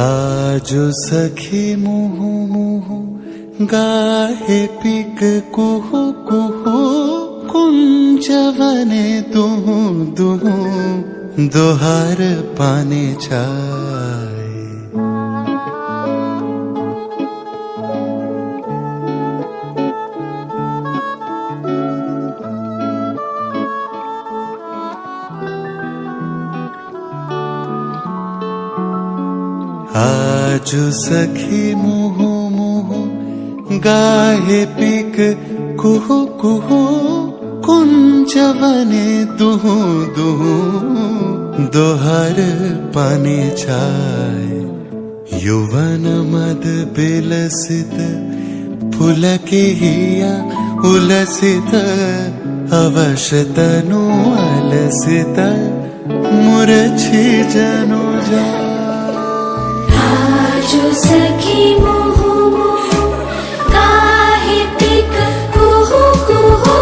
आजु सखी मुहु मुहु गाहे पिक कुहु कुहु कुंजवने दुहु दुहु दोहार पाने चाय। आजु सखी मुहु मुहु गाहे पिक कुहु कुहु कुंजवने दुहु दुहु दोहर पाने छाय। युवन मद बिलसित पुलके हिया उलसित अवश तनु अलसित मुरछी जनु जा। आजु सखी मुहु मुहु गाहे पिक कुहु कुहु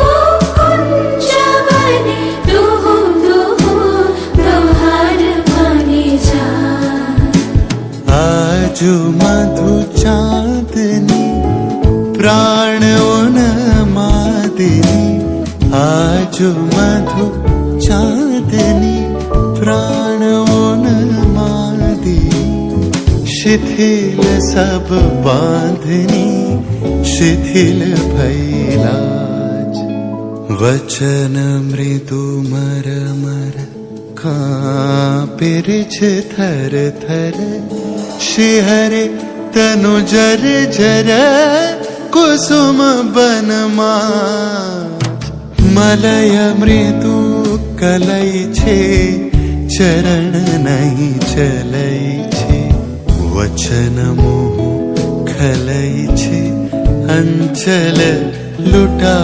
कुंजवने दुहु दुहु दोहार पाने जाय। आजु मधु चांदनी प्राण उन्मादिनी। आजु मधु चांदनी प्राण उन्मादिनी। शिथिल सब बांधनी शिथिल भैलाज। वचन मृदु मर मर कांपिरिछ थर थर। शिहरे तनु जर जर कुसुम बनमाज। मलय मृदु कलई छे चरण नहीं चलई छे। वचन मोह खलई छे अंचल लुटा।